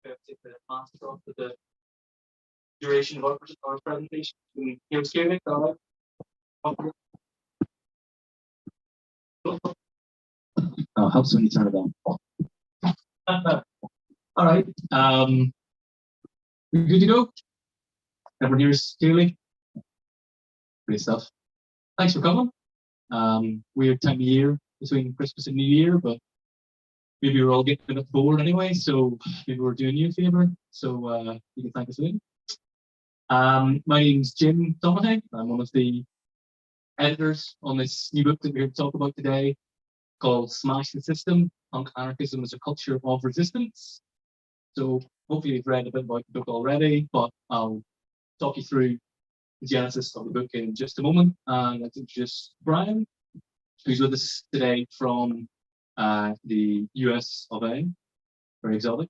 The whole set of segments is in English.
take the mask off for the duration of our presentation. Can you hear us clearly? All right. Helps when you turn it on. All right. We good to go? Everyone hears clearly? Great stuff. Thanks for coming. Weird time of year between Christmas and New Year, but maybe we're all getting a bit bored anyway, so maybe we're doing you a favor. So you can thank us later. My name's Jim Donahay. I'm one of the editors on this new book that we're here to talk about today, called Smash the System: Punk Anarchism as a Culture of Resistance. So hopefully you've read a bit about the book already, but I'll talk you through the genesis of the book in just a moment. And let's introduce Brian, who's with us today from the US of A, very exotic.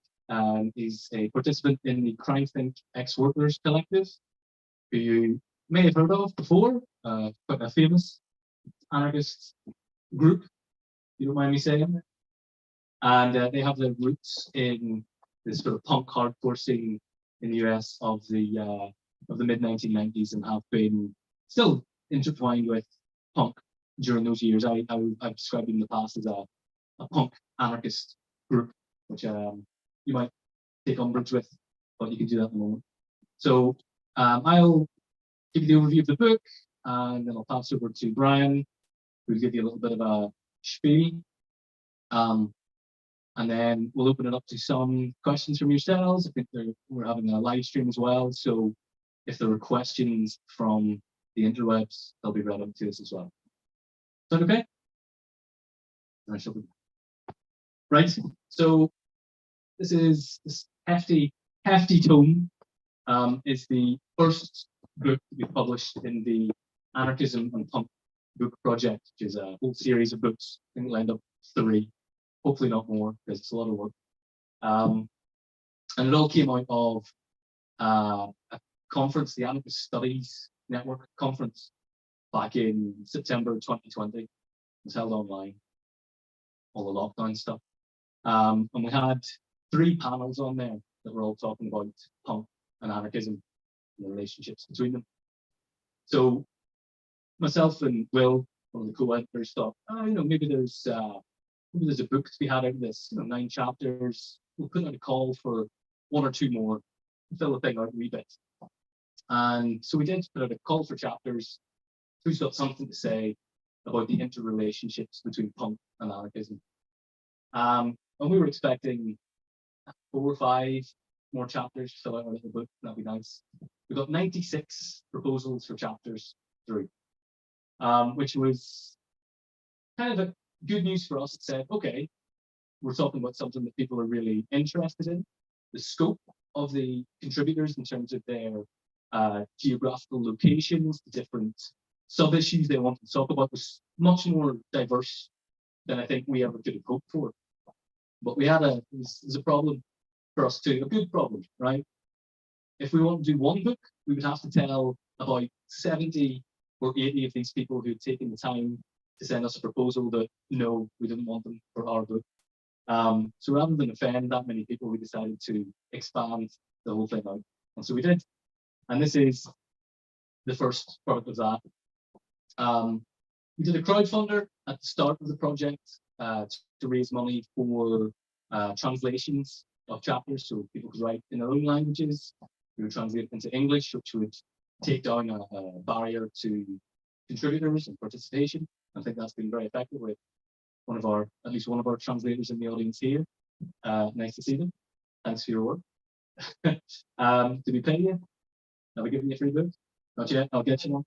He's a participant in the Crime Think Ex-Workers Collective, who you may have heard of before, quite a famous anarchist group, you don't mind me saying. And they have their roots in this sort of punk hardcore scene in the US of the mid-1990s, and have been still intertwined with punk during those years. I've described it in the past as a punk anarchist group, which you might take umbrage with, but you can do that in a moment. So I'll give you the overview of the book, and then I'll pass over to Brian, who'll give you a little bit of a spiel. And then we'll open it up to some questions from yourselves. I think we're having a live stream as well, so if there are questions from the interwebs, they'll be read up to us as well. Is that okay? Right, so this hefty tome is the first book to be published in the Anarchism and Punk book project, which is a whole series of books. I think we'll end up 3, hopefully not more, because it's a lot of work. And it all came out of a conference, the Anarchist Studies Network conference, back in September 2020. It was held online, all the lockdown stuff. And we had 3 panels on there that were all talking about punk and anarchism and the relationships between them. So myself and Will, one of the co-editors, thought, maybe there's a book to be had out of this. 9 chapters. We'll put out a call for 1 or 2 more, fill the thing out a wee bit. And so we did put out a call for chapters. Who's got something to say about the interrelationships between punk and anarchism? And we were expecting 4 or 5 more chapters to fill out our little book. That'd be nice. We got 96 proposals for chapters through, which was kind of a good news for us. It said, okay, we're talking about something that people are really interested in. The scope of the contributors in terms of their geographical locations, the different sub-issues they wanted to talk about, was much more diverse than I think we ever could have hoped for. But we had it was a problem for us too, a good problem, right? If we want to do 1 book, we would have to tell about 70 or 80 of these people who had taken the time to send us a proposal that, no, we didn't want them for our book. So rather than offend that many people, we decided to expand the whole thing out. And so we did. And this is the first part of that. We did a crowdfunder at the start of the project to raise money for translations of chapters, so people could write in their own languages. We would translate it into English, which would take down a barrier to contributors and participation. I think that's been very effective with at least one of our translators in the audience here. Nice to see them. Thanks for your work. Did we pay you? Have we given you a free book? Not yet. I'll get you one.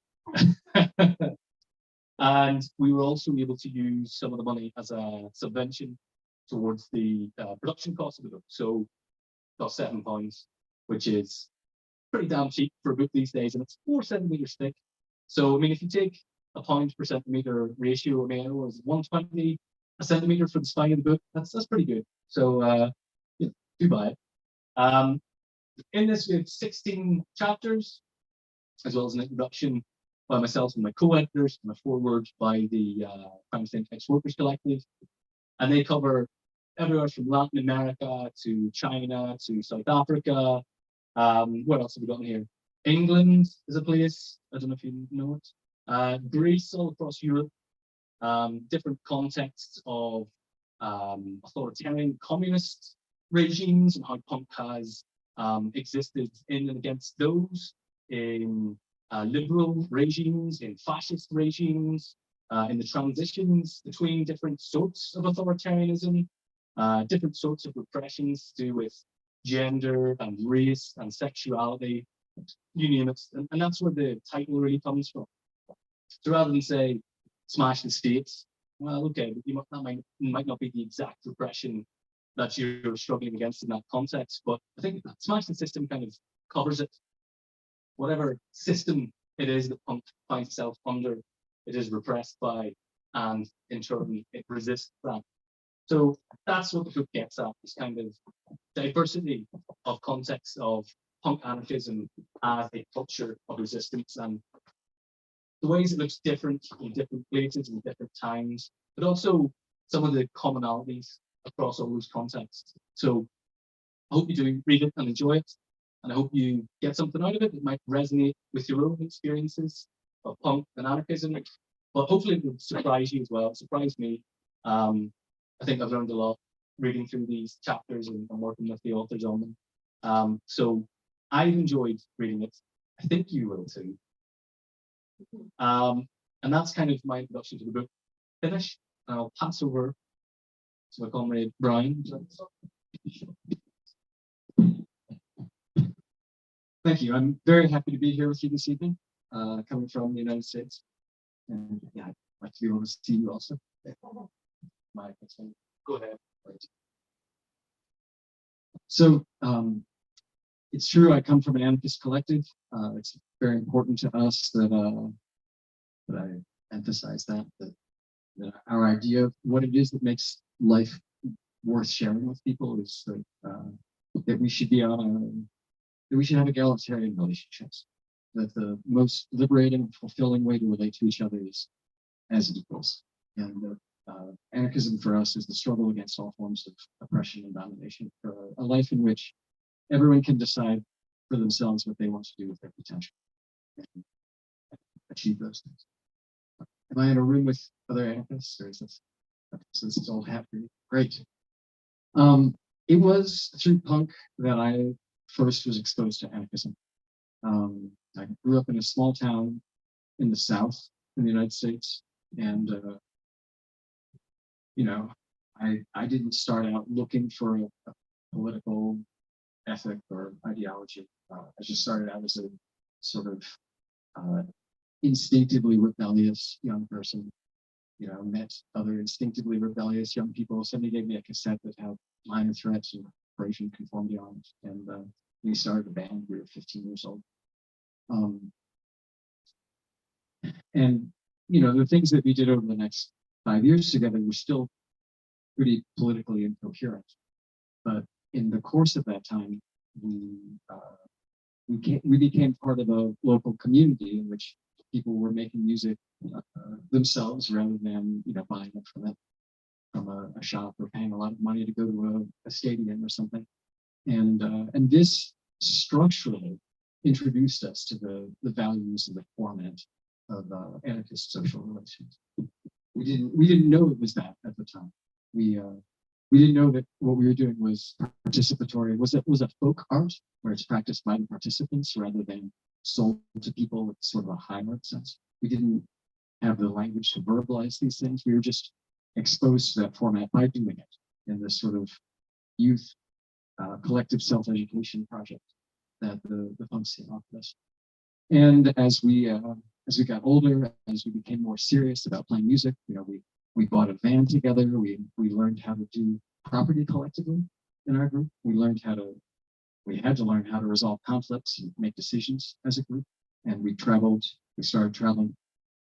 And we were also able to use some of the money as a subvention towards the production cost of the book. So it cost £7, which is pretty damn cheap for a book these days, and it's 4 centimeters thick. So I mean, if you take a £1 per centimeter ratio, I mean, it was 120 a centimeter for the spine of the book. That's pretty good. So do buy it. In this, we have 16 chapters, as well as an introduction by myself and my co-editors, and a foreword by the Crime Think Ex-Workers Collective. And they cover everywhere from Latin America to China to South Africa. What else have we got in here? England is a place. I don't know if you know it. Greece, all across Europe. Different contexts of authoritarian communist regimes and how punk has existed in and against those, in liberal regimes, in fascist regimes, in the transitions between different sorts of authoritarianism, different sorts of repressions to do with gender and race and sexuality, you name it. And that's where the title really comes from. So rather than say, smash the state, well, okay, that might not be the exact repression that you're struggling against in that context, but I think that smash the system kind of covers it. Whatever system it is that punk finds itself under, it is repressed by, and in turn, it resists that. So that's what the book gets at, this kind of diversity of contexts of punk anarchism as a culture of resistance, and the ways it looks different in different places and different times, but also some of the commonalities across all those contexts. So I hope you do read it and enjoy it, and I hope you get something out of it that might resonate with your own experiences of punk and anarchism, but hopefully it will surprise you as well. It surprised me. I think I've learned a lot reading through these chapters and working with the authors on them. So I've enjoyed reading it. I think you will too. And that's kind of my introduction to the book. Finish, and I'll pass over to my comrade Brian. Thank you. I'm very happy to be here with you this evening, coming from the United States. And yeah, I'd like to be able to see you also. Go ahead. So it's true, I come from an anarchist collective. It's very important to us that I emphasize that our idea of what it is that makes life worth sharing with people is that we should be that we should have egalitarian relationships. That the most liberating, fulfilling way to relate to each other is as equals. And anarchism for us is the struggle against all forms of oppression and domination, for a life in which everyone can decide for themselves what they want to do with their potential and achieve those things. Am I in a room with other anarchists, or is this? So this is all happening. Great. It was through punk that I first was exposed to anarchism. I grew up in a small town in the South in the United States, and you know, I didn't start out looking for a political ethic or ideology. I just started out as a sort of instinctively rebellious young person. You know, met other instinctively rebellious young people. Somebody gave me a cassette that had minor threats and Persian conformity on it, and we started a band. We were 15 years old. And you know, the things that we did over the next 5 years together were still pretty politically incoherent. But in the course of that time, we became part of a local community in which people were making music themselves rather than buying it from a shop or paying a lot of money to go to a stadium or something. And this structurally introduced us to the values and the format of anarchist social relations. We didn't know it was that at the time. We didn't know that what we were doing was participatory. Was a folk art where it's practiced by the participants rather than sold to people with sort of a high art sense. We didn't have the language to verbalize these things. We were just exposed to that format by doing it in this sort of youth collective self-education project that the punk scene offered us. And as we got older, as we became more serious about playing music, we bought a van together. We learned how to do property collectively in our group. We had to learn how to resolve conflicts and make decisions as a group. And we started traveling,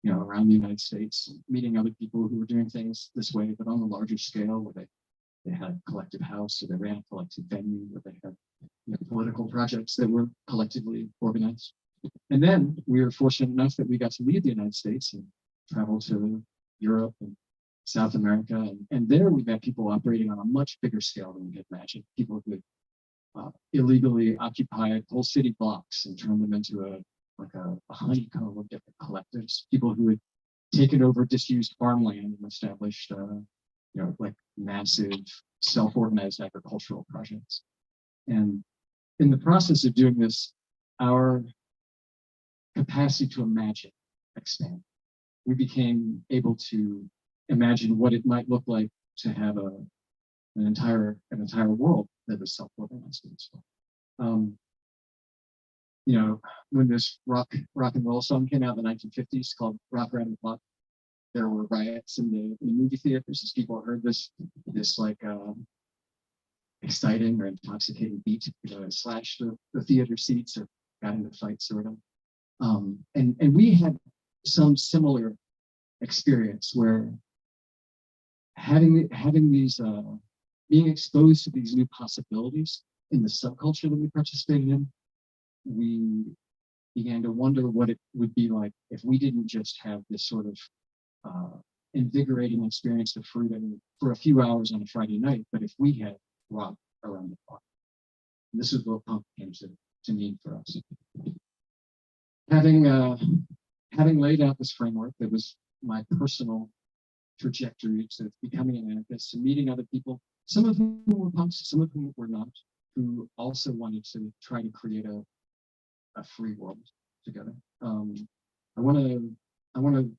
around the United States, meeting other people who were doing things this way, but on a larger scale, where they had a collective house, or they ran a collective venue, where they had political projects that were collectively organized. And then we were fortunate enough that we got to leave the United States and travel to Europe and South America, and there we met people operating on a much bigger scale than we could imagine. People who illegally occupied whole city blocks and turned them into a honeycomb of different collectives. People who had taken over disused farmland and established, like massive self-organized agricultural projects. And in the process of doing this, our capacity to imagine expanded. We became able to imagine what it might look like to have an entire world that was self-organized as well. When this rock and roll song came out in the 1950s called "Rock Around the Clock," there were riots in the movie theaters as people heard this like exciting or intoxicating beat, slashed the theater seats or got into fights or whatever. And we had some similar experience where having these being exposed to these new possibilities in the subculture that we participated in, we began to wonder what it would be like if we didn't just have this sort of invigorating experience of freedom for a few hours on a Friday night, but if we had rock around the clock. And this is what punk came to mean for us. Having laid out this framework that was my personal trajectory to becoming an anarchist and meeting other people, some of whom were punks, some of whom were not, who also wanted to try to create a free world together. I want to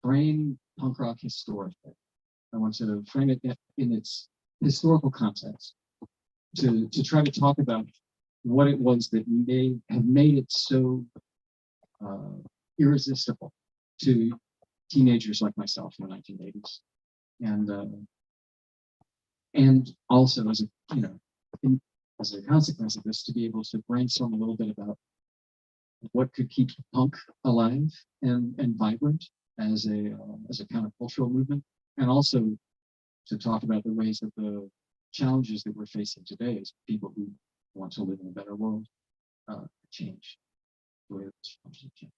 frame punk rock historically. I want to frame it in its historical context to try to talk about what it was that may have made it so irresistible to teenagers like myself in the 1980s, and also as a consequence of this, to be able to brainstorm a little bit about what could keep punk alive and vibrant as a countercultural movement, and also to talk about the ways that the challenges that we're facing today as people who want to live in a better world change the way that those challenges change.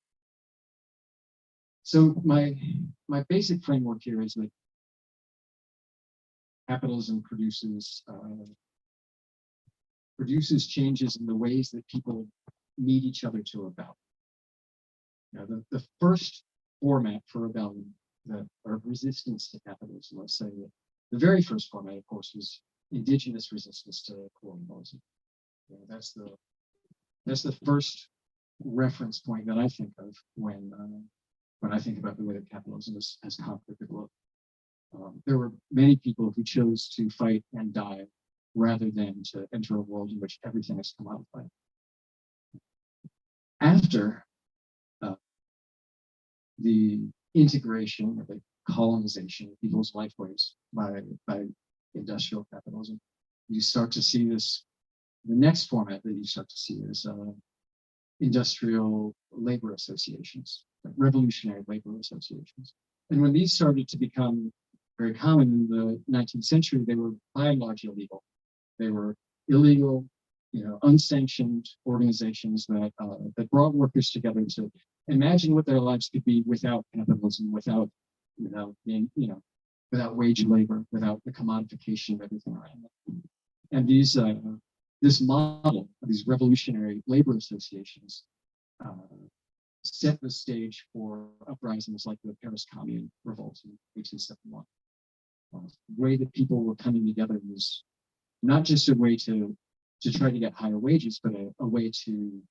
So my basic framework here is that capitalism produces changes in the ways that people meet each other to rebel. The first format for rebellion, or resistance to capitalism, let's say that the very first format, of course, was indigenous resistance to colonialism. That's the first reference point that I think of when I think about the way that capitalism has conquered the globe. There were many people who chose to fight and die rather than to enter a world in which everything is commodified. After the integration or the colonization of people's lifeways by industrial capitalism, you start to see this. The next format that you start to see is industrial labor associations, like revolutionary labor associations. And when these started to become very common in the 19th century, they were by and large illegal. They were illegal, unsanctioned organizations that brought workers together to imagine what their lives could be without capitalism, without being, without wage labor, without the commodification of everything around them. And this model of these revolutionary labor associations set the stage for uprisings like the Paris Commune revolt in 1871. The way that people were coming together was not just a way to try to get higher wages, but a way to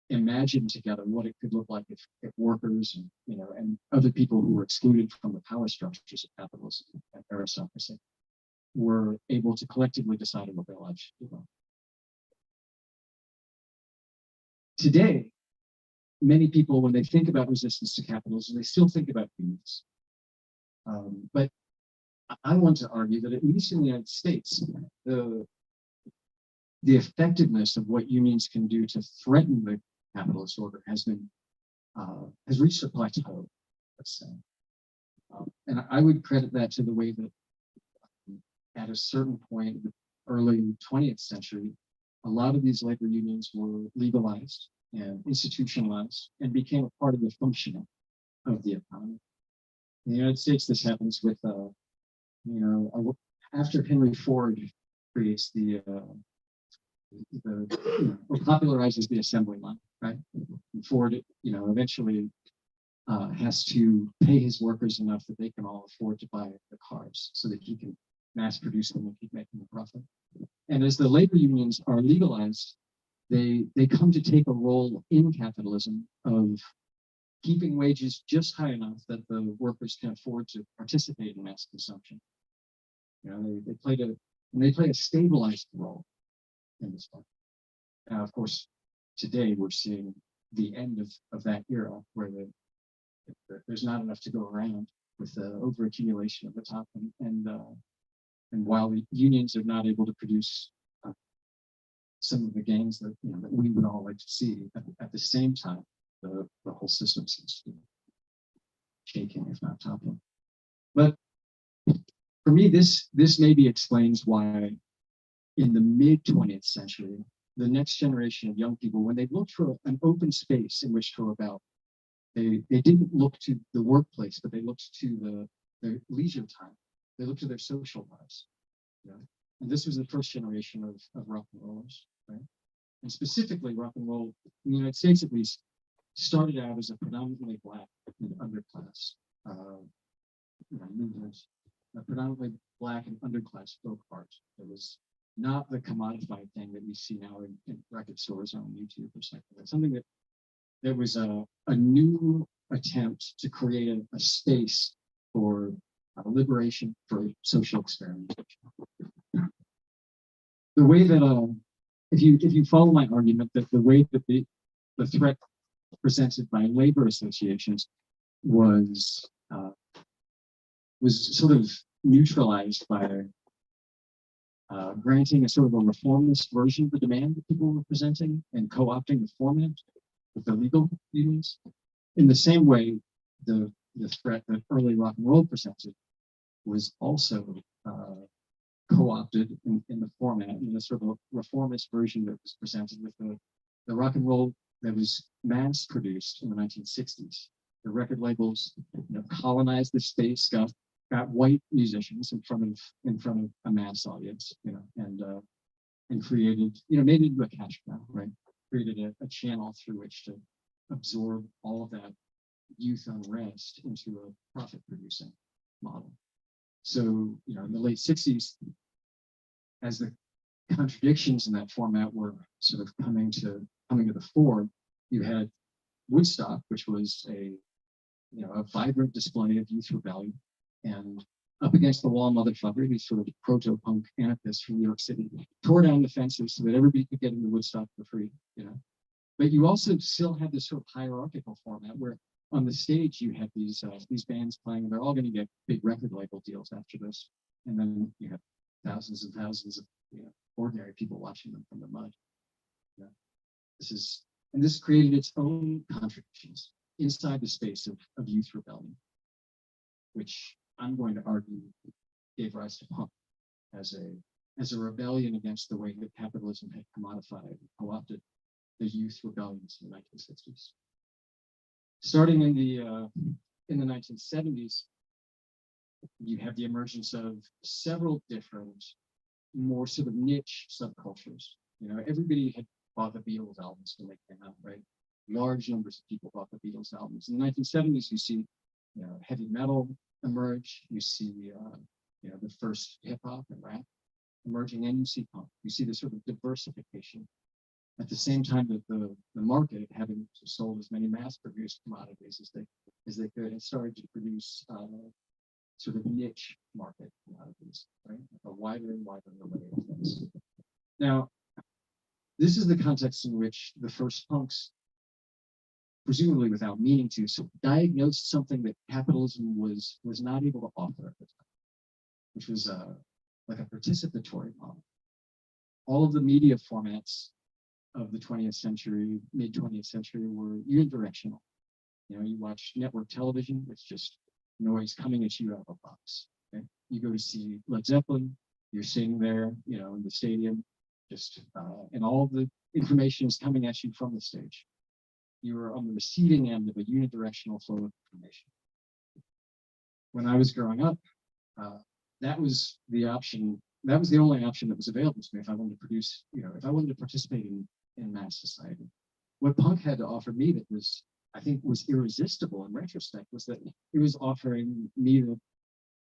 imagine together what it could look like if workers and other people who were excluded from the power structures of capitalism and aristocracy were able to collectively decide on what their lives should be like. Today, many people, when they think about resistance to capitalism, they still think about unions. But I want to argue that at least in the United States, the effectiveness of what unions can do to threaten the capitalist order has reached a plateau, let's say. And I would credit that to the way that at a certain point in the early 20th century, a lot of these labor unions were legalized and institutionalized and became a part of the functioning of the economy. In the United States, this happens with, after Henry Ford creates or popularizes the assembly line, right? And Ford, eventually has to pay his workers enough that they can all afford to buy the cars so that he can mass produce them and keep making a profit. And as the labor unions are legalized, they come to take a role in capitalism of keeping wages just high enough that the workers can afford to participate in mass consumption. They play a stabilized role in this one. Now, of course, today we're seeing the end of that era where there's not enough to go around with the overaccumulation at the top, and while the unions are not able to produce some of the gains that that we would all like to see, at the same time, the whole system seems to be shaking, if not toppling. But for me, this maybe explains why in the mid 20th century, the next generation of young people, when they looked for an open space in which to rebel, they didn't look to the workplace, but they looked to their leisure time. They looked to their social lives. And this was the first generation of rock and rollers, right? And specifically, rock and roll in the United States, at least, started out as a predominantly black and underclass movement, a predominantly black and underclass folk art. It was not the commodified thing that we see now in record stores or on YouTube or something. It's something that there was a new attempt to create a space for liberation, for social experimentation. The way that, if you follow my argument, that the way that the threat presented by labor associations was sort of neutralized by granting a sort of a reformist version of the demand that people were presenting and co-opting the format with the legal unions. In the same way, the threat that early rock and roll presented was also co-opted in the format, in the sort of reformist version that was presented with the rock and roll that was mass produced in the 1960s. The record labels colonized the space, got white musicians in front of a mass audience, and created, made it into a cash cow, right? Created a channel through which to absorb all of that youth unrest into a profit producing model. So, in the late 60s, as the contradictions in that format were sort of coming to the fore, you had Woodstock, which was a vibrant display of youth rebellion, and up against the wall, motherfucker, these sort of proto-punk anarchists from New York City tore down the fences so that everybody could get into Woodstock for free, But you also still had this sort of hierarchical format where on the stage you had these bands playing, and they're all going to get big record label deals after this, and then you have thousands and thousands of ordinary people watching them from the mud. This created its own contradictions inside the space of youth rebellion, which I'm going to argue gave rise to punk as a rebellion against the way that capitalism had commodified and co-opted the youth rebellions in the 1960s. Starting in the 1970s, you have the emergence of several different, more sort of niche subcultures. Everybody had bought the Beatles albums when they came out, right? Large numbers of people bought the Beatles albums. In the 1970s, you see, heavy metal emerge. You see, the first hip hop and rap emerging, and you see punk. You see this sort of diversification. At the same time that the market, having sold as many mass-produced commodities as they could, had started to produce sort of niche market commodities, right? A wider and wider array of things. Now, this is the context in which the first punks, presumably without meaning to, so diagnosed something that capitalism was not able to offer at the time, which was like a participatory model. All of the media formats of the 20th century, mid 20th century, were unidirectional. You watch network television, it's just noise coming at you out of a box. Okay? You go to see Led Zeppelin, you're sitting there, in the stadium, and all the information is coming at you from the stage. You are on the receiving end of a unidirectional flow of information. when I was growing up, that was the option. That was the only option that was available to me if I wanted to produce, if I wanted to participate in mass society. What punk had to offer me that was, I think, was irresistible in retrospect was that it was offering me the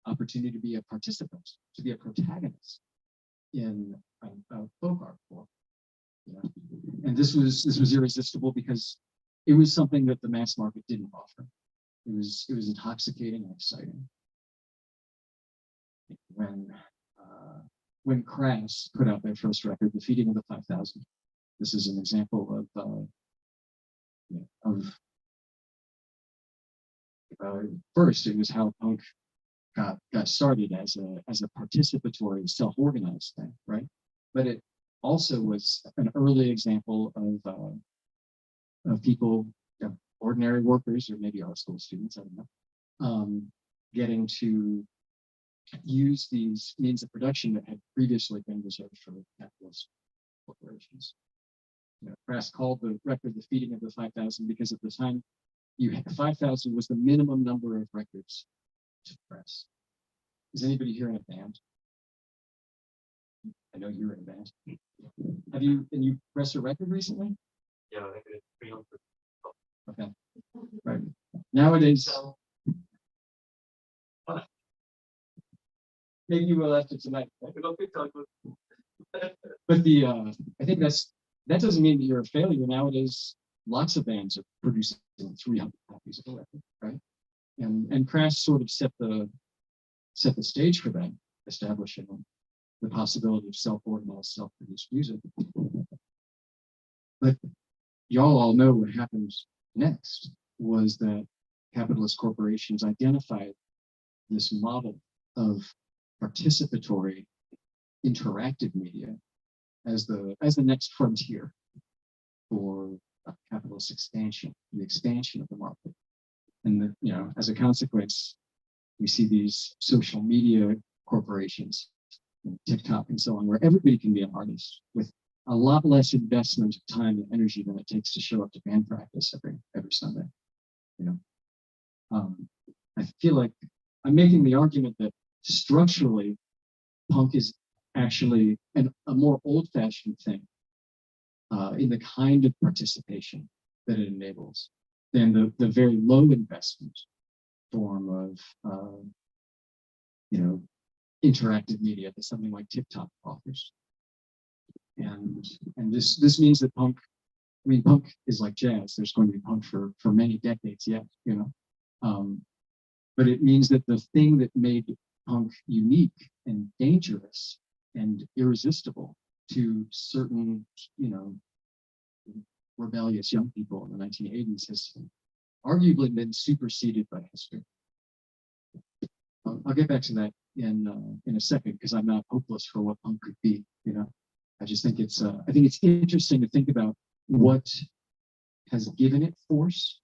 opportunity to be a participant, to be a protagonist in a folk art form. And this was irresistible because it was something that the mass market didn't offer. It was intoxicating and exciting. When Crass put out their first record, The Feeding of the 5,000, this is an example of first, it was how punk got started as a participatory, self-organized thing, right? But it also was an early example of people, ordinary workers, or maybe art school students, I don't know, getting to use these means of production that had previously been reserved for capitalist corporations. Crass called the record "The Feeding of the 5,000" because at the time, 5,000 was the minimum number of records to press. Is anybody here in a band? I know you're in a band. Have you pressed a record recently? Yeah, I think it's 300. Okay. Right. Nowadays, maybe you will after tonight. But I think that doesn't mean that you're a failure. Nowadays, lots of bands are producing 300 copies of a record, right? And Crash sort of set the stage for that, establishing the possibility of self-organized, self-produced music. But y'all all know what happened next was that capitalist corporations identified this model of participatory, interactive media as the next frontier for capitalist expansion, the expansion of the market. And as a consequence, we see these social media corporations, TikTok and so on, where everybody can be an artist with a lot less investment of time and energy than it takes to show up to band practice every Sunday. I feel like I'm making the argument that structurally, punk is actually a more old-fashioned thing in the kind of participation that it enables than the very low investment form of interactive media that something like TikTok offers. And this means that punk is like jazz. There's going to be punk for many decades yet, but it means that the thing that made punk unique and dangerous and irresistible to certain, rebellious young people in the 1980s has arguably been superseded by history. I'll get back to that in a second because I'm not hopeless for what punk could be. I just think it's interesting to think about what has given it force,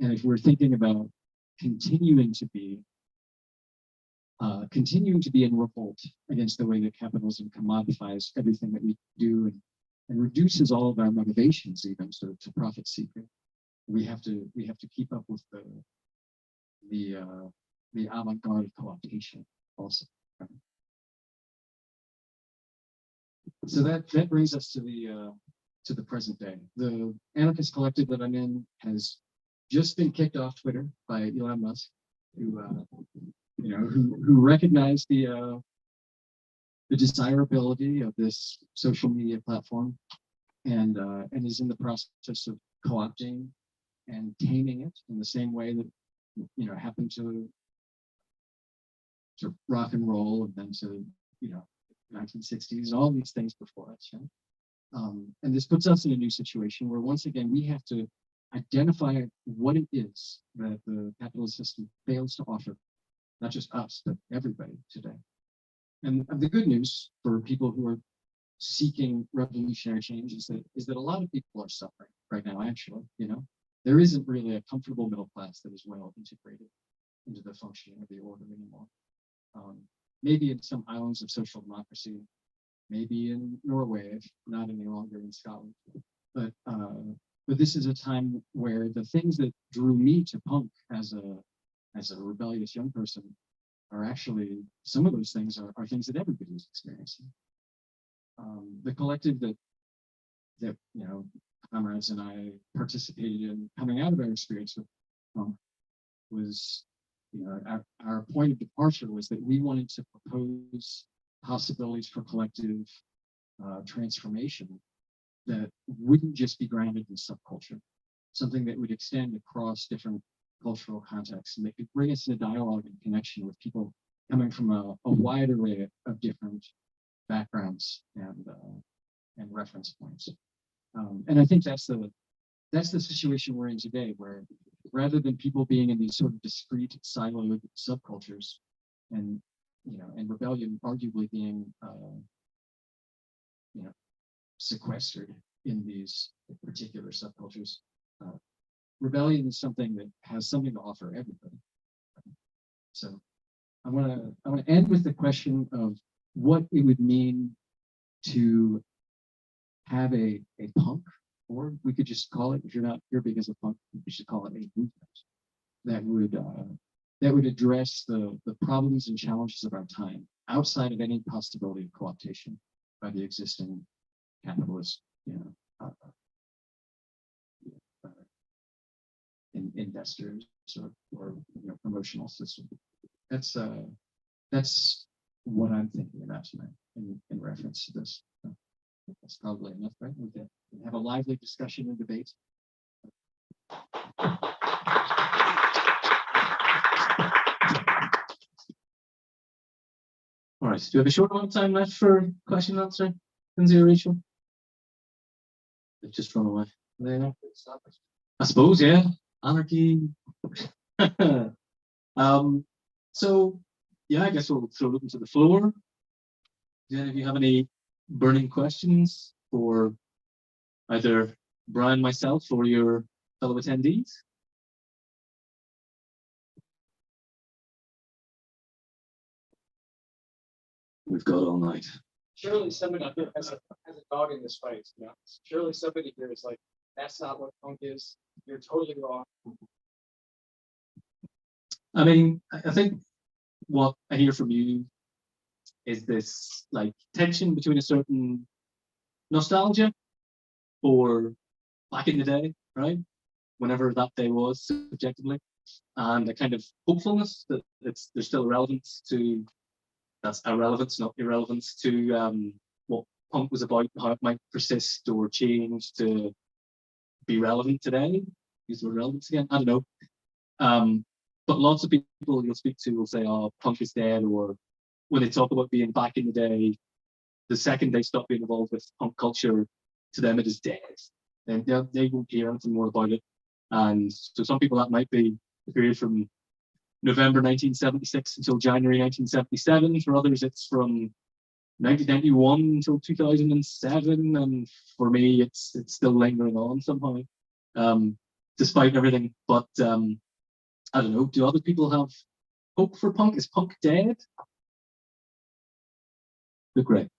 and if we're thinking about continuing to be in revolt against the way that capitalism commodifies everything that we do and reduces all of our motivations even to profit seeking. We have to keep up with the avant-garde co-optation also. So that brings us to the present day. The anarchist collective that I'm in has just been kicked off Twitter by Elon Musk, who recognized the desirability of this social media platform and is in the process of co-opting and taming it in the same way that happened to rock and roll and then to 1960s and all these things before us. And this puts us in a new situation where once again we have to identify what it is that the capitalist system fails to offer, not just us, but everybody today. And the good news for people who are seeking revolutionary change is that a lot of people are suffering right now, actually. There isn't really a comfortable middle class that is well integrated into the functioning of the order anymore. Maybe in some islands of social democracy, maybe in Norway, not any longer in Scotland. But this is a time where the things that drew me to punk as a rebellious young person are actually, some of those things are things that everybody is experiencing. The collective that you know, comrades and I participated in coming out of our experience with punk was, you know, our point of departure was that we wanted to propose possibilities for collective transformation that wouldn't just be grounded in subculture, something that would extend across different cultural contexts and that could bring us into dialogue and connection with people coming from a wide array of different backgrounds and reference points. And I think that's the situation we're in today, where rather than people being in these sort of discrete siloed subcultures, and and rebellion arguably being sequestered in these particular subcultures, rebellion is something that has something to offer everybody. So I want to end with the question of what it would mean to have a punk, or we could just call it, if you're not here because of punk, we should call it a movement that would address the problems and challenges of our time outside of any possibility of co-optation by the existing capitalist, investors or promotional system. That's what I'm thinking about tonight in reference to this. So that's probably enough, right? We can have a lively discussion and debate. All right, do we have a short amount of time left for question and answer? Lindsay or Rachel? They've just run away. I suppose, yeah. Anarchy. So yeah, I guess we'll throw it open to the floor. Do any of you have any burning questions for either Brian, myself, or your fellow attendees? We've got all night. Surely somebody here has a dog in this fight. Surely somebody here is like, that's not what punk is. You're totally wrong. I mean, I think what I hear from you is this like tension between a certain nostalgia for back in the day, right? Whenever that day was subjectively, and a kind of hopefulness that there's still relevance to, that's irrelevance, not irrelevance to what punk was about, how it might persist or change to be relevant today. Use the word relevance again. I don't know. But lots of people you'll speak to will say, "Oh, punk is dead," or when they talk about being back in the day, the second they stop being involved with punk culture, to them it is dead, and they won't hear anything more about it. And so some people that might be the period from November 1976 until January 1977. For others, it's from 1991 until 2007, and for me, it's still lingering on somehow, despite everything. But I don't know. Do other people have hope for punk? Is punk dead? Look, great.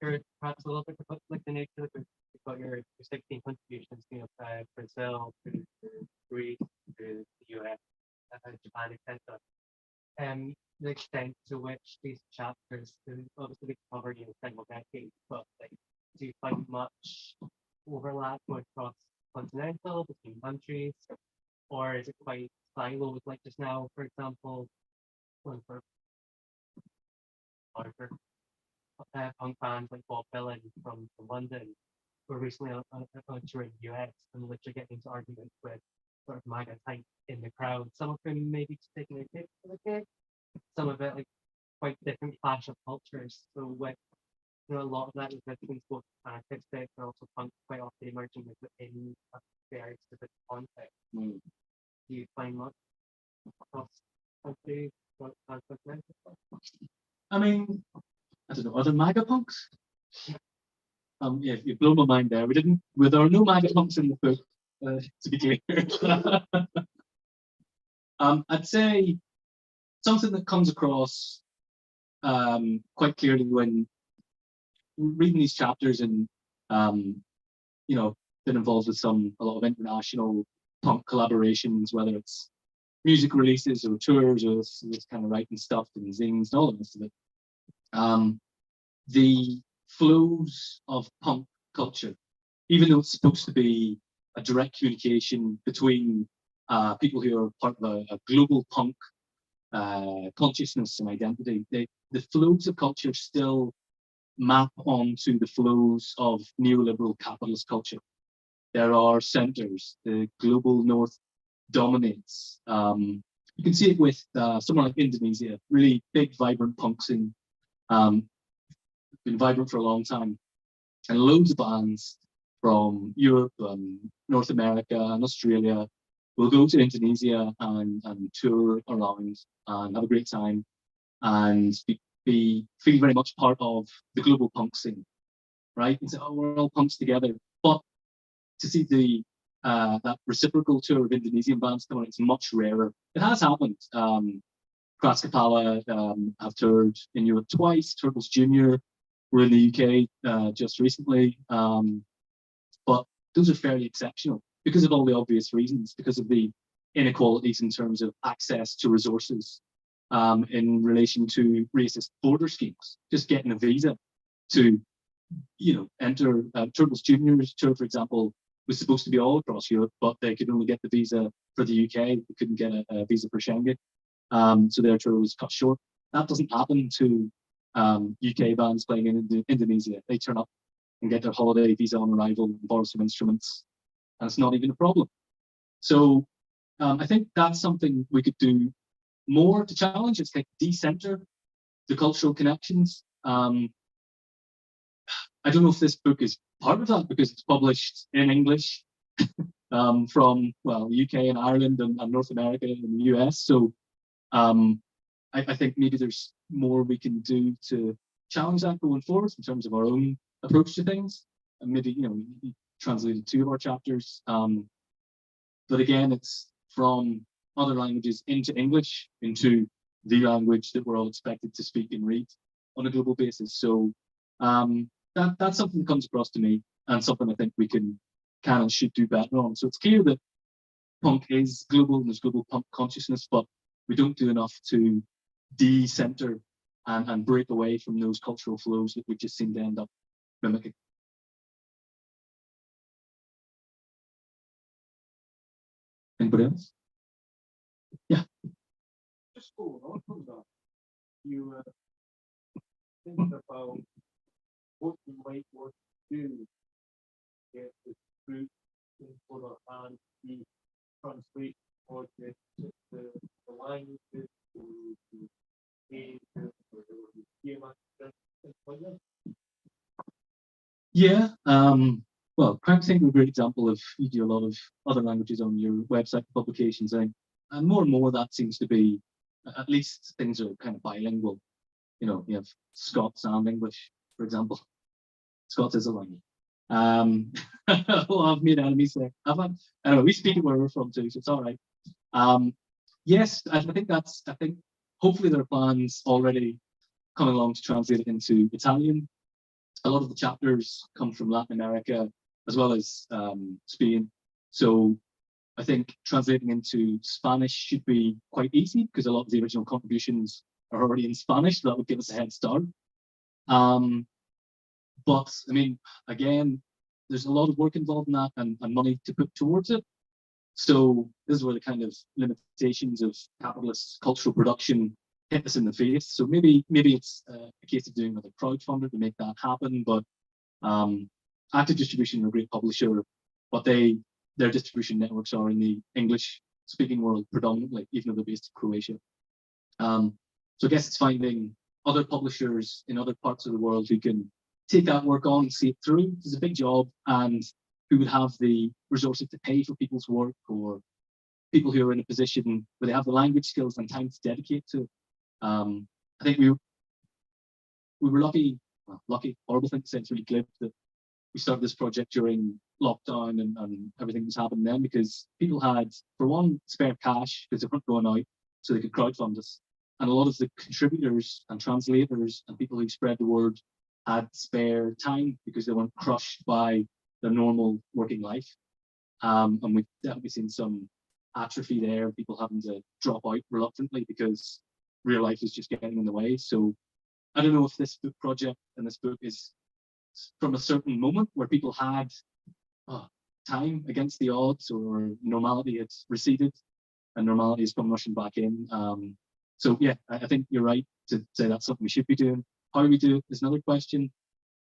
Perhaps a little bit about like the nature of your 16 contributions, Brazil, to Greece, to the US, Japan, etc. The extent to which these chapters obviously covered in several decades, but like, do you find much overlap across continental between countries, or is it quite siloed? Like just now, for example, one for punk bands like Bob Dylan from London were recently on tour in the US and literally getting into arguments with sort of MAGA type in the crowd. Some of them maybe just taking a cake for the cake, some of it like quite different clash of cultures. So with a lot of that is between both anarchistic and also punk quite often emerging within a very specific context. Mm. Do you find much across countries? I mean, I don't know. Are there MAGA punks? Yeah, you've blown my mind there. There are no MAGA punks in the book, to be clear. I'd say something that comes across quite clearly when reading these chapters and been involved with a lot of international punk collaborations, whether it's music releases or tours or this kind of writing stuff and zines and all the rest of it. The flows of punk culture, even though it's supposed to be a direct communication between people who are part of a global punk consciousness and identity, the flows of culture still map onto the flows of neoliberal capitalist culture. There are centers. The global north dominates. You can see it with somewhere like Indonesia, really big, vibrant punk scene. Been vibrant for a long time. And loads of bands from Europe and North America and Australia will go to Indonesia and tour around and have a great time and feel very much part of the global punk scene, right? And so, oh, we're all punks together. But to see that reciprocal tour of Indonesian bands come on, it's much rarer. It has happened. Kras Kepala have toured in Europe twice. Turtles Jr. were in the UK just recently. But those are fairly exceptional because of all the obvious reasons, because of the inequalities in terms of access to resources in relation to racist border schemes. Just getting a visa to, enter Turtles Jr.'s tour, for example, was supposed to be all across Europe, but they could only get the visa for the UK. They couldn't get a visa for Schengen. So their tour was cut short. That doesn't happen to UK bands playing in Indonesia. They turn up and get their holiday visa on arrival and borrow some instruments, and it's not even a problem. So I think that's something we could do more to challenge. It's like decenter the cultural connections. I don't know if this book is part of that because it's published in English from, well, UK and Ireland and North America and the US. So I think maybe there's more we can do to challenge that going forward in terms of our own approach to things. And maybe, we translated 2 of our chapters. But again, it's from other languages into English, into the language that we're all expected to speak and read on a global basis. So that's something that comes across to me and something I think we can and should do better on. So it's clear that punk is global and there's global punk consciousness, but we don't do enough to de-center and break away from those cultural flows that we just seem to end up mimicking. Anybody else? Yeah. Just going on from that, you think about what you might want to do to get the truth in other hands, the translate or the languages to page or the schema, things like that. Yeah. Well, Cranksink is a great example of you do a lot of other languages on your website publications, and more and more that seems to be, at least things are kind of bilingual. You have Scots and English, for example. Scots is a language. Well, I've made enemies there. Anyway, we speak it where we're from too, so it's all right. Yes, I think hopefully there are plans already coming along to translate it into Italian. A lot of the chapters come from Latin America as well as Spain. So I think translating into Spanish should be quite easy because a lot of the original contributions are already in Spanish. So that would give us a head start. But I mean, again, there's a lot of work involved in that and money to put towards it. So this is where the kind of limitations of capitalist cultural production hit us in the face. So maybe it's a case of doing with a crowdfunder to make that happen. But Active Distribution are a great publisher, but their distribution networks are in the English-speaking world predominantly, even though they're based in Croatia. So I guess it's finding other publishers in other parts of the world who can take that work on and see it through. It's a big job, and who would have the resources to pay for people's work, or people who are in a position where they have the language skills and time to dedicate to. I think we were lucky, horrible thing to say, it's really glib, that we started this project during lockdown and everything was happening then, because people had, for one, spare cash because they weren't going out, so they could crowdfund us. And a lot of the contributors and translators and people who spread the word had spare time because they weren't crushed by their normal working life. And we've definitely seen some atrophy there, people having to drop out reluctantly because real life is just getting in the way. So I don't know if this book project and this book is from a certain moment where people had time against the odds, or normality had receded and normality has come rushing back in. So yeah, I think you're right to say that's something we should be doing. How we do it is another question.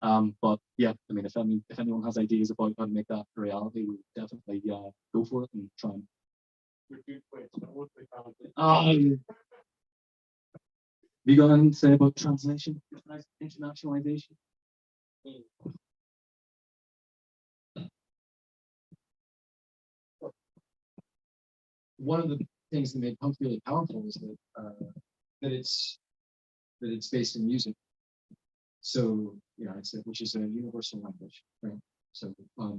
But yeah, I mean, if anyone has ideas about how to make that a reality, we'll definitely go for it and try and. Have you got anything to say about translation, internationalization? One of the things that made punk really powerful is that it's based in music. So it's which is a universal language, right? So I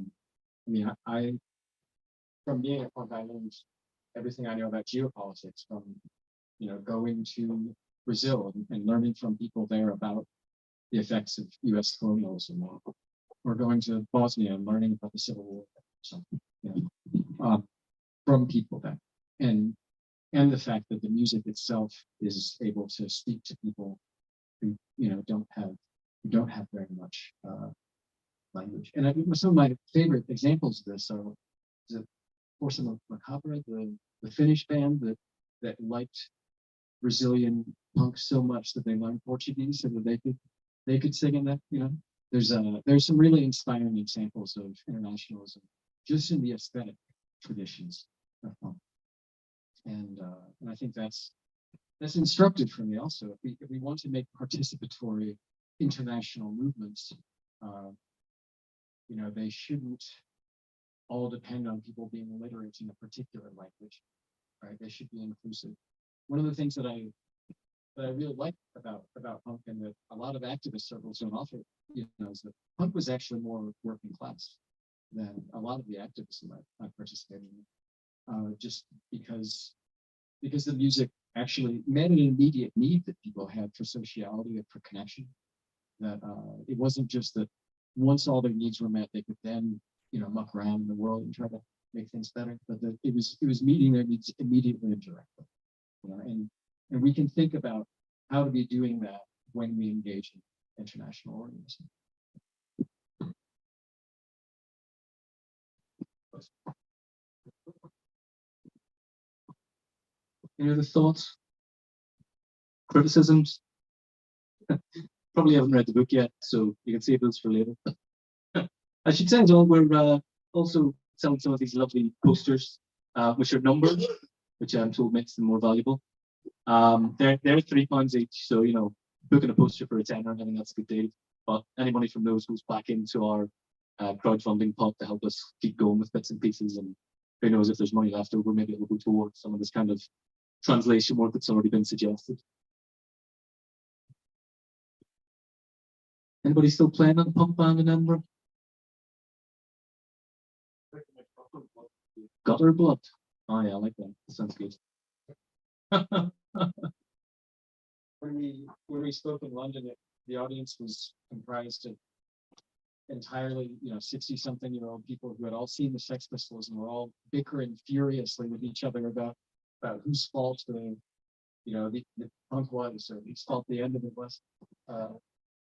mean, I from being a punk, I learned everything I know about geopolitics from going to Brazil and learning from people there about the effects of U.S. colonialism, or going to Bosnia and learning about the Civil War, or something, from people there, and the fact that the music itself is able to speak to people who don't have very much language. And some of my favorite examples of this are the Força Macabra, the Finnish band that liked Brazilian punk so much that they learned Portuguese so that they could sing in that. There's some really inspiring examples of internationalism just in the aesthetic traditions of punk, and I think that's instructive for me also. If we want to make participatory international movements, they shouldn't all depend on people being literate in a particular language, right? They should be inclusive. One of the things that I really like about punk, and that a lot of activist circles don't offer, is that punk was actually more working class than a lot of the activism I participated in, just because the music actually met an immediate need that people had for sociality and for connection. That it wasn't just that once all their needs were met, they could then muck around in the world and try to make things better, but that it was meeting their needs immediately and directly. And we can think about how to be doing that when we engage in international organism. Any other thoughts? Criticisms? Probably haven't read the book yet, so you can save those for later. I should say as well, we're also selling some of these lovely posters, which are numbered, which I'm told makes them more valuable. They're £3 each, so booking a poster for a tenner, I think that's a good deal. But any money from those goes back into our crowdfunding pot to help us keep going with bits and pieces. And who knows, if there's money left over, maybe it'll go towards some of this kind of translation work that's already been suggested. Anybody still playing in a punk band in Edinburgh? Gutter Blood. Oh yeah, I like that. That sounds good. When we spoke in London, the audience was comprised of entirely 60-something-year-old people who had all seen the Sex Pistols and were all bickering furiously with each other about whose fault the punk was, or whose fault the end of it was.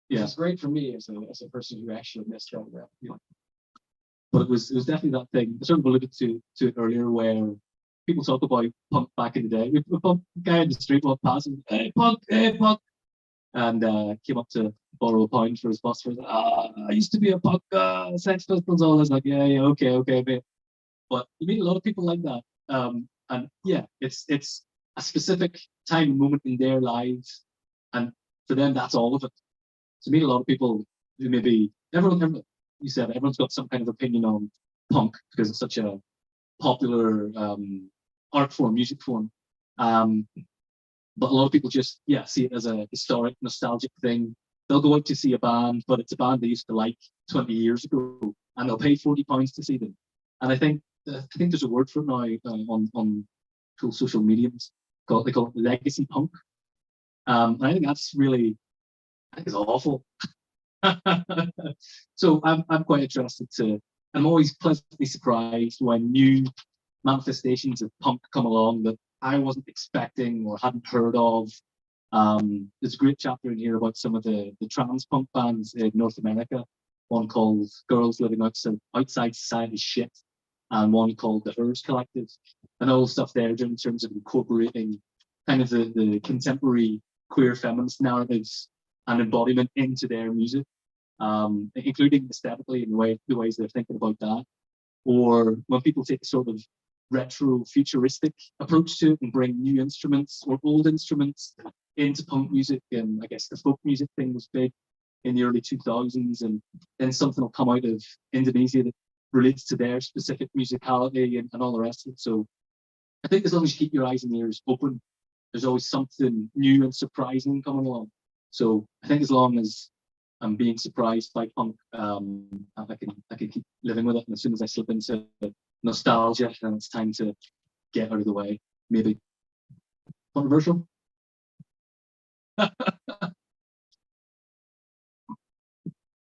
Yeah, it's great for me as a person who actually missed all that. But it was definitely that thing. I sort of alluded to it earlier, where people talk about punk back in the day. A punk guy in the street walked past and, hey punk, and came up to borrow a pound for his bus fare. I used to be a punk, Sex Pistols. All I was like, yeah, okay, mate. But you meet a lot of people like that, and yeah, it's a specific time and moment in their lives, and for them, that's all of it. To meet a lot of people who maybe everyone you said everyone's got some kind of opinion on punk because it's such a popular art form, music form. But a lot of people just see it as a historic, nostalgic thing. They'll go out to see a band, but it's a band they used to like 20 years ago, and they'll pay £40 to see them. And I think there's a word for it now on cool social mediums. They call it legacy punk. And I think that's really, I think it's awful. So I'm quite interested to. I'm always pleasantly surprised when new manifestations of punk come along that I wasn't expecting or hadn't heard of. There's a great chapter in here about some of the trans punk bands in North America. One called Girls Living Outside Society's Shit, and one called the Hers Collective, and all the stuff there in terms of incorporating kind of the contemporary queer feminist narratives and embodiment into their music, including aesthetically in the ways they're thinking about that. Or when people take a sort of retro futuristic approach to it and bring new instruments or old instruments into punk music, and I guess the folk music thing was big in the early 2000s, and then something will come out of Indonesia that relates to their specific musicality and all the rest of it. So I think as long as you keep your eyes and ears open, there's always something new and surprising coming along. So I think as long as I'm being surprised by punk, I can keep living with it. And as soon as I slip into nostalgia, then it's time to get out of the way. Maybe controversial.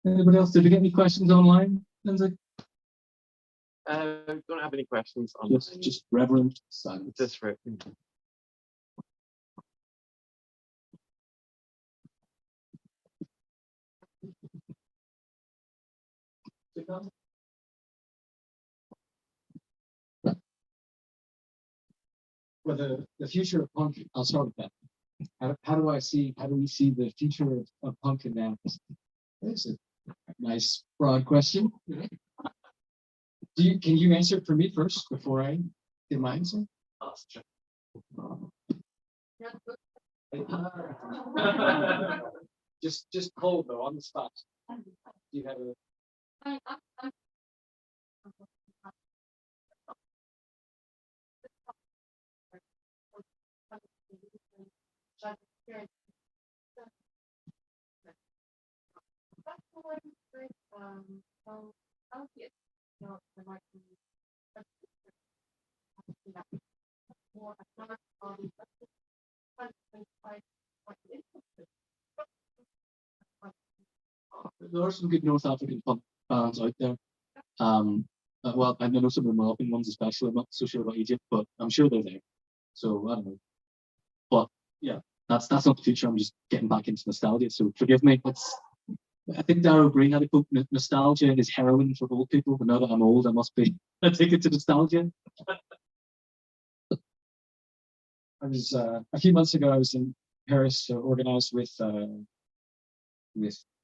Anybody else? Did we get any questions online, Lindsay? Don't have any questions on Just reverent silence. this. Right. Well, the future of punk, I'll start with that. How do we see the future of punk in that? That's a nice broad question. Can you answer it for me first before I give my answer? Just cold though, on the spot. Do you have a there are some good North African punk bands out there. Well, I know some of the Moroccan ones especially. I'm not so sure about Egypt, but I'm sure they're there. So I don't know. But yeah, that's not the future. I'm just getting back into nostalgia. So forgive me. I think Darrow Green had a quote: "Nostalgia is heroin for old people." But now that I'm old, I must be addicted to nostalgia. I was a few months ago. I was in Paris to organize with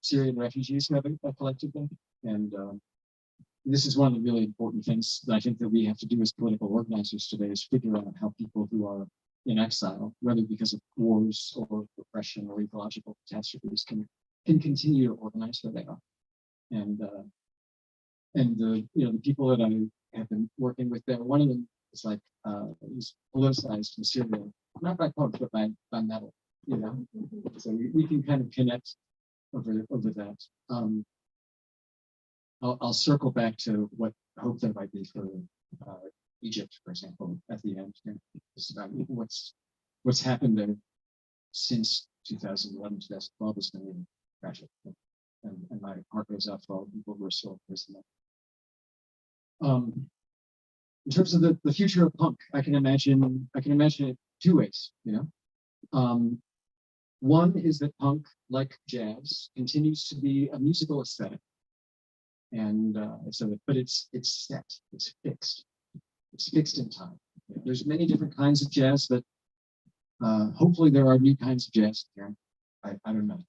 Syrian refugees who have a collective there, and this is one of the really important things that I think that we have to do as political organizers today: is figure out how people who are in exile, whether because of wars or repression or ecological catastrophes, can continue to organize where they are. And the people that I have been working with there, one of them is like he's politicized in Syria, not by punk, but by metal, you know. So we can kind of connect over that. I'll circle back to what hope there might be for Egypt, for example, at the end. What's happened there since 2011, 2012 has been really tragic, and my heart goes out for all the people who are still in prison. In terms of the future of punk, I can imagine it two ways. You know, one is that punk, like jazz, continues to be a musical aesthetic. And but it's set, it's fixed in time. There's many different kinds of jazz, but hopefully there are new kinds of jazz here. I don't know.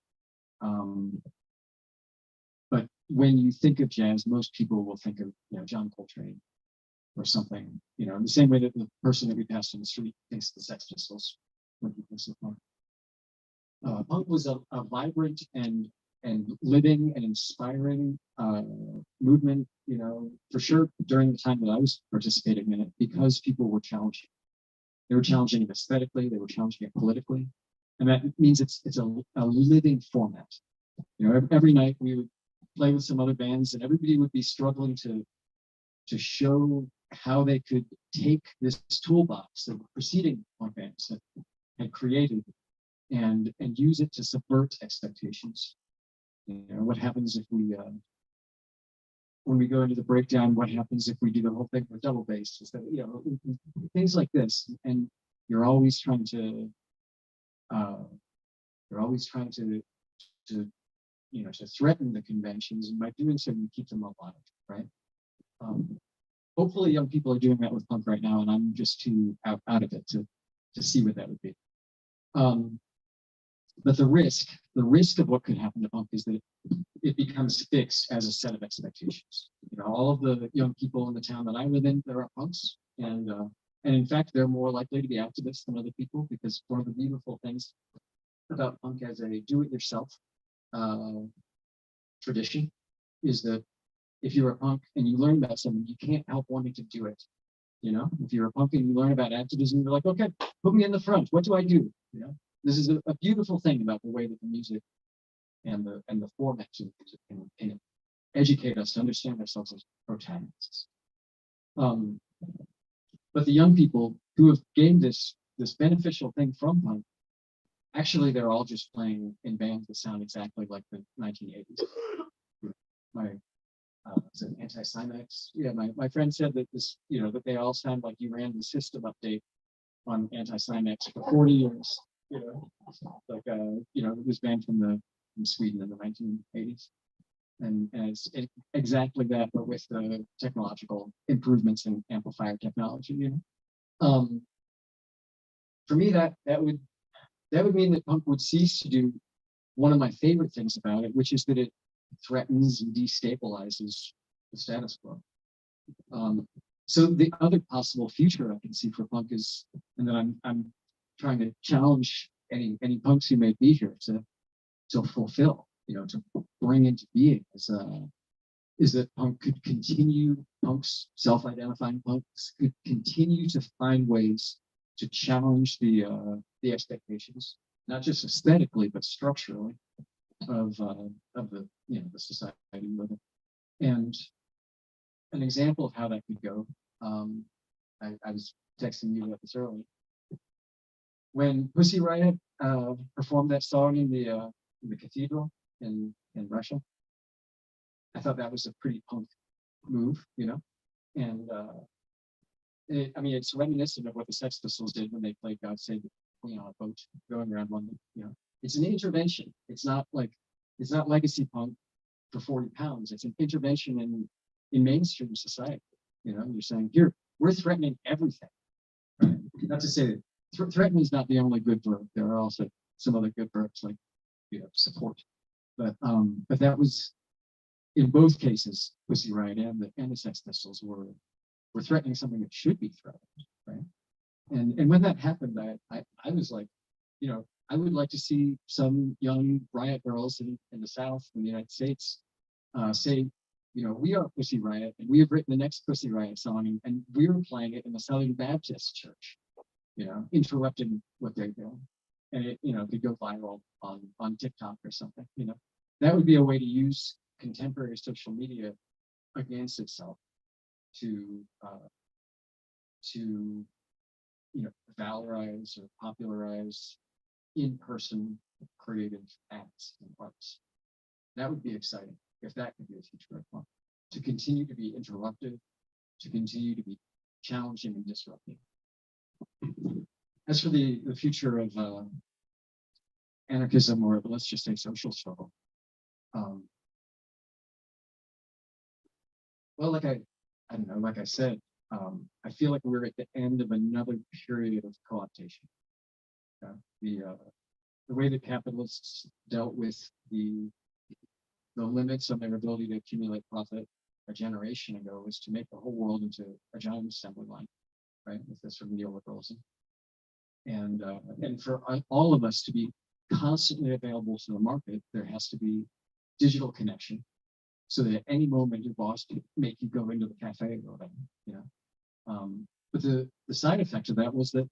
But when you think of jazz, most people will think of John Coltrane or something, in the same way that the person that we passed on the street thinks the Sex Pistols when he thinks of punk. Punk was a vibrant and living and inspiring movement, for sure during the time that I was participating in it, because people were challenging. They were challenging it aesthetically, they were challenging it politically, and that means it's a living format. Every night we would play with some other bands, and everybody would be struggling to show how they could take this toolbox that preceding punk bands had created and use it to subvert expectations. What happens if we when we go into the breakdown, what happens if we do the whole thing with double bass? Is that, you know, things like this, and you're always trying to, uh, to threaten the conventions, and by doing so, you keep them alive, right? Hopefully, young people are doing that with punk right now, and I'm just too out of it to see what that would be. But the risk of what could happen to punk is that it becomes fixed as a set of expectations. You know, all of the young people in the town that I live in, there are punks, and in fact, they're more likely to be activists than other people, because one of the beautiful things about punk as a do-it-yourself tradition is that if you're a punk and you learn about something, you can't help wanting to do it. You know, if you're a punk and you learn about activism, you're like, okay, put me in the front. What do I do? You know, this is a beautiful thing about the way that the music and the formats of music can educate us to understand ourselves as protagonists. But the young people who have gained this beneficial thing from punk, actually, they're all just playing in bands that sound exactly like the 1980s. My it's an anti-Cymex. Yeah, my friend said that this, you know, that they all sound like you ran the system update on anti-Cymex for 40 years. You know, like you know, it was banned from Sweden in the 1980s, and it's exactly that, but with the technological improvements in amplifier technology. You know, for me, that would mean that punk would cease to do one of my favorite things about it, which is that it threatens and destabilizes the status quo. So the other possible future I can see for punk is, and that I'm trying to challenge any punks who may be here to fulfill, you know, to bring into being, is that punk could continue, punks, self-identifying punks could continue to find ways to challenge the expectations, not just aesthetically but structurally, of the, you know, the society we live in. And an example of how that could go, I was texting you about this earlier. When Pussy Riot performed that song in the cathedral in Russia, I thought that was a pretty punk move, you know, and I mean, it's reminiscent of what the Sex Pistols did when they played "God Save the Queen" on a boat going around London. You know, it's an intervention. It's not legacy punk for 40 pounds. It's an intervention in mainstream society. You know, you're saying, here, we're threatening everything. Right? Not to say that threatening is not the only good verb. There are also some other good verbs like, you know, support. But that was, in both cases, Pussy Riot and the Sex Pistols were threatening something that should be threatened, right? And when that happened, I was like, you know, I would like to see some young riot girls in the South, in the United States, say, you know, we are Pussy Riot, and we have written the next Pussy Riot song, and we're playing it in the Southern Baptist Church, you know, interrupting what they're doing, and it, you know, could go viral on TikTok or something. You know, that would be a way to use contemporary social media against itself to you know, valorize or popularize in-person creative acts and arts. That would be exciting if that could be a future of punk, to continue to be interruptive, to continue to be challenging and disruptive. As for the future of anarchism, or let's just say social struggle, well, like I don't know, like I said, I feel like we're at the end of another period of co-optation. The way that capitalists dealt with the limits of their ability to accumulate profit a generation ago was to make the whole world into a giant assembly line, right? With this sort of neoliberalism, and for all of us to be constantly available to the market, there has to be digital connection, so that at any moment your boss can make you go into the cafe or whatever, you know. But the side effect of that was that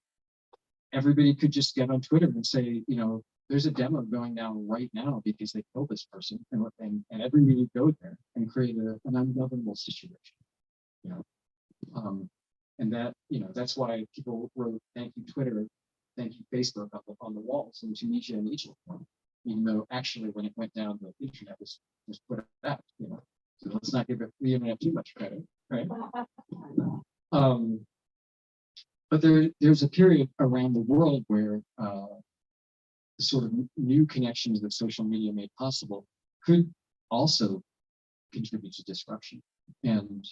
everybody could just get on Twitter and say, you know, there's a demo going down right now because they killed this person, and everybody would go there and create an ungovernable situation, you know. And that, you know, that's why people wrote "Thank you Twitter, thank you Facebook" on the walls in Tunisia and Egypt, even though actually when it went down, the internet was put out, you know. So let's not give it the internet too much credit, right? But there's a period around the world where the sort of new connections that social media made possible could also contribute to disruption. And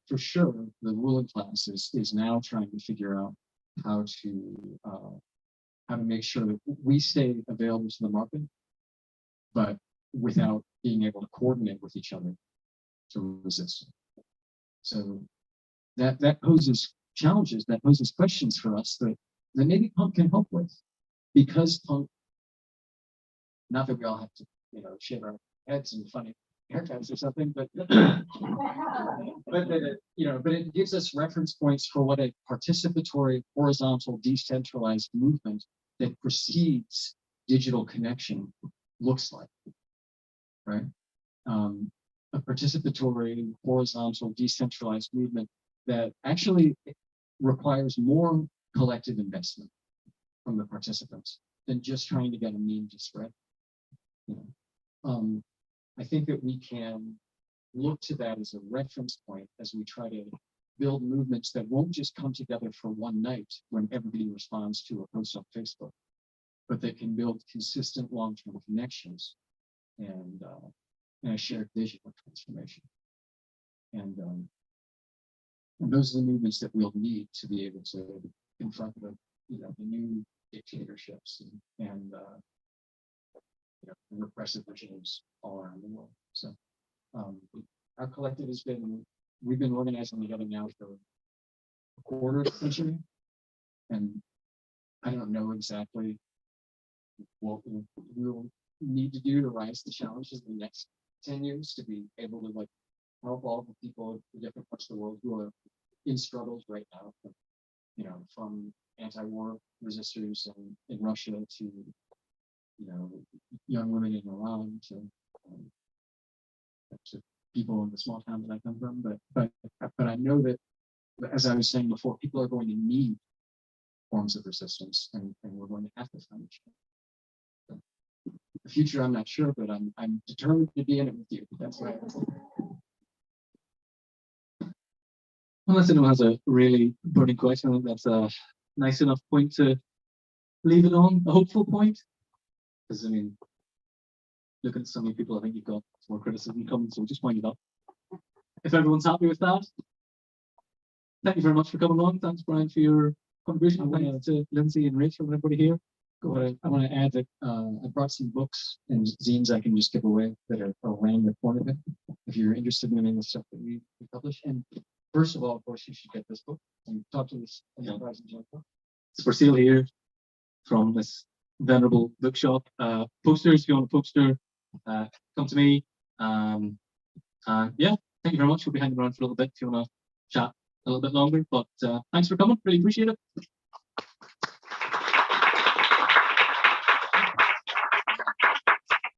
for sure, the ruling class is now trying to figure out how to make sure that we stay available to the market, but without being able to coordinate with each other to resist. So that poses challenges, that poses questions for us that maybe punk can help with, because punk, not that we all have to, shave our heads in funny haircuts or something, but but it gives us reference points for what a participatory, horizontal, decentralized movement that precedes digital connection looks like, right? A participatory, horizontal, decentralized movement that actually requires more collective investment from the participants than just trying to get a meme to spread. I think that we can look to that as a reference point as we try to build movements that won't just come together for one night when everybody responds to a post on Facebook, but that can build consistent long-term connections and a shared vision of transformation. And those are the movements that we'll need to be able to confront the new dictatorships and repressive regimes all around the world. So our collective we've been organizing together now for a quarter of a century, and I don't know exactly what we'll need to do to rise to challenges in the next 10 years to be able to help all the people in different parts of the world who are in struggles right now, from anti-war resistors in Russia to young women in Iran to people in the small town that I come from. But I know that, as I was saying before, people are going to need forms of resistance, and we're going to have to find each other. So, the future, I'm not sure, but I'm determined to be in it with you. That's right. Unless anyone has a really burning question, I think that's a nice enough point to leave it on, a hopeful point. Because, looking at so many people, I think you've got more criticism coming, so just wind it up. If everyone's happy with that, thank you very much for coming on. Thanks, Brian, for your contribution. Thanks to Lindsay and Rachel and everybody here. I want to add that I brought some books and zines I can just give away that are around the corner of it, if you're interested in any of the stuff that we publish. And first of all, of course, you should get this book and talk to this enterprise. It's for sale here from this venerable bookshop. Posters, if you want a poster, come to me. Yeah, thank you very much. We'll be hanging around for a little bit if you want to chat a little bit longer. But thanks for coming. Really appreciate it.